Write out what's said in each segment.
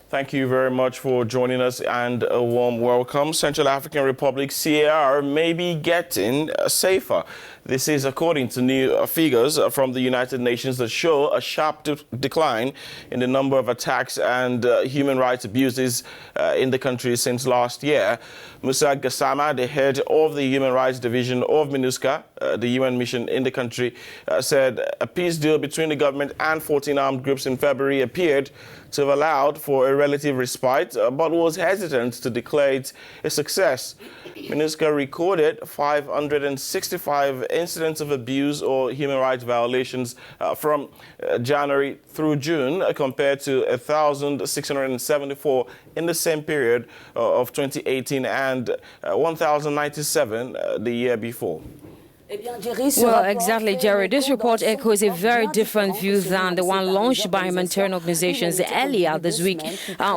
Thank you very much for joining us and a warm welcome. Central African Republic CAR may be getting safer. This is according to new figures from the United Nations that show a sharp decline in the number of attacks and human rights abuses in the country since last year. Musa Gassama, the head of the Human Rights Division of MINUSCA, the UN mission in the country, said a peace deal between the government and 14 armed groups in February appeared to have allowed for a relative respite, but was hesitant to declare it a success. MINUSCA recorded 565 incidents of abuse or human rights violations from January through June, compared to 1,674 in the same period of 2018 and 1,097 the year before. Well, exactly, Jerry. This report echoes a very different view than the one launched by humanitarian organizations earlier this week,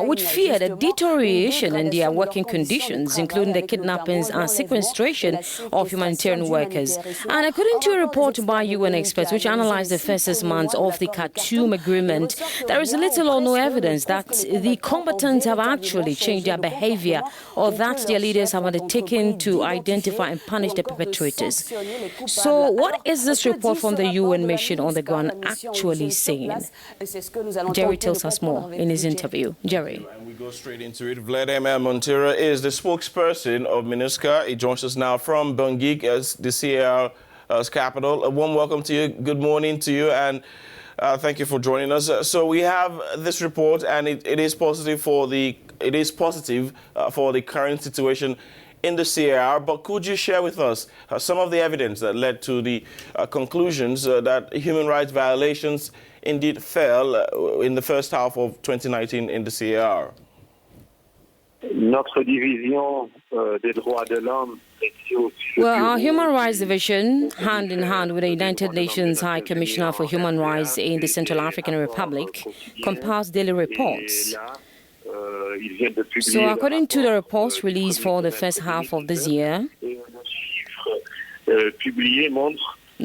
which feared a deterioration in their working conditions, including the kidnappings and sequestration of humanitarian workers. And according to a report by UN experts, which analyzed the first 6 months of the Khartoum agreement, there is little or no evidence that the combatants have actually changed their behavior or that their leaders have undertaken to identify and punish the perpetrators. So what is this report from the UN mission on the ground actually saying? Jerry tells us more in his interview. Jerry. And we go straight into it. Vladimir Montero is the spokesperson of MINUSCA. He joins us now from Bangui, as the CAR's capital. A warm welcome to you. Good morning to you, and thank you for joining us. So we have this report, and it is positive for the current situation in the CAR, but could you share with us some of the evidence that led to the conclusions that human rights violations indeed fell in the first half of 2019 in the CAR? Well, our Human Rights Division, hand in hand with the United Nations High Commissioner for Human Rights in the Central African Republic, compiles daily reports. So according to the reports released for the first half of this year, there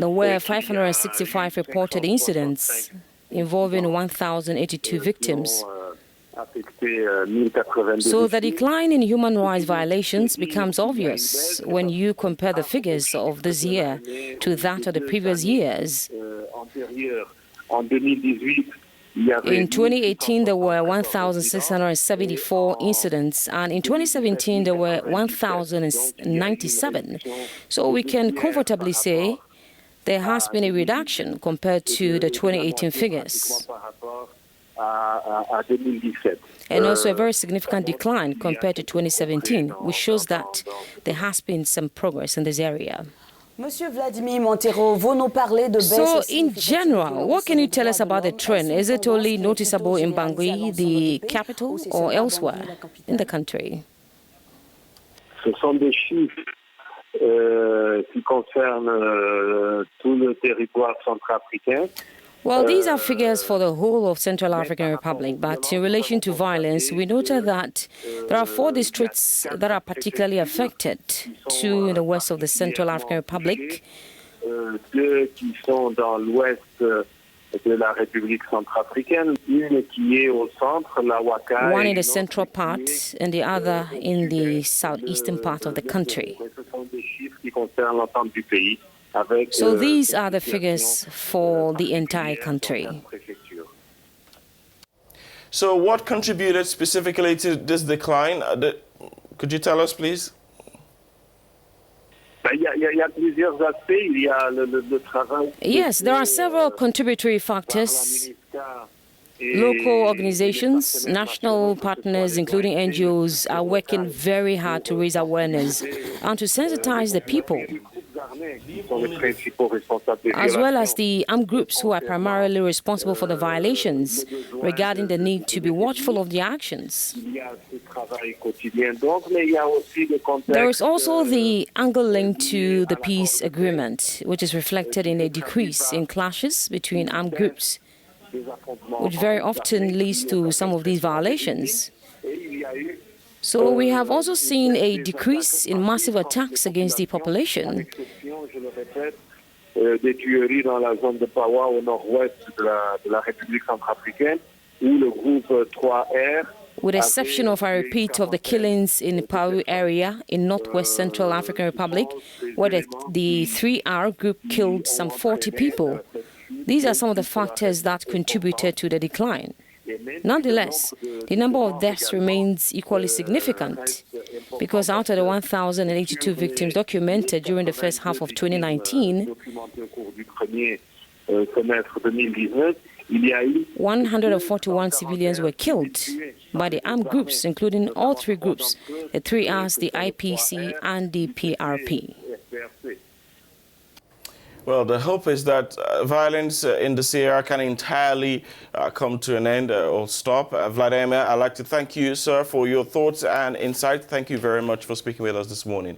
were 565 reported incidents involving 1,082 victims. So the decline in human rights violations becomes obvious when you compare the figures of this year to that of the previous years. In 2018, there were 1,674 incidents, and in 2017, there were 1,097. So we can comfortably say there has been a reduction compared to the 2018 figures, and also a very significant decline compared to 2017, which shows that there has been some progress in this area. Monsieur Vladimir Montero, vous nous parlez de baisse. So, in general, what can you tell us about the trend? Is it only noticeable in Bangui, the capital, or elsewhere in the country? Ce sont des chiffres qui concernent tout le territoire centrafricain. Well, these are figures for the whole of Central African Republic, but in relation to violence, we noted that there are 4 districts that are particularly affected, 2 in the west of the Central African Republic, 2 qui sont dans l'ouest de la République centrafricaine, une qui est au centre, la Ouakai, 1 in the central part and the other in the southeastern part of the country. Ce sont des chiffres qui concernent l'ensemble du pays. So these are the figures for the entire country. So what contributed specifically to this decline? Could you tell us, please? Yes, there are several contributory factors. Local organizations, national partners, including NGOs, are working very hard to raise awareness and to sensitize the people, as well as the armed groups who are primarily responsible for the violations, regarding the need to be watchful of their actions. There is also the angle linked to the peace agreement, which is reflected in a decrease in clashes between armed groups, which very often leads to some of these violations. So we have also seen a decrease in massive attacks against the population. Des tueries dans la zone de Pawa au nord-ouest de la République centrafricaine. où le groupe 3R, with the exception of a repeat of the killings in the Palu area in northwest Central African Republic, where the 3R group killed some 40 people. These are some of the factors that contributed to the decline. Nonetheless, the number of deaths remains equally significant, because out of the 1,082 victims documented during the first half of 2019, 141 civilians were killed by the armed groups, including all three groups, the 3Rs, the IPC, and the PRP. Well, the hope is that violence in the CAR can entirely come to an end or stop. Vladimir, I'd like to thank you, sir, for your thoughts and insight. Thank you very much for speaking with us this morning.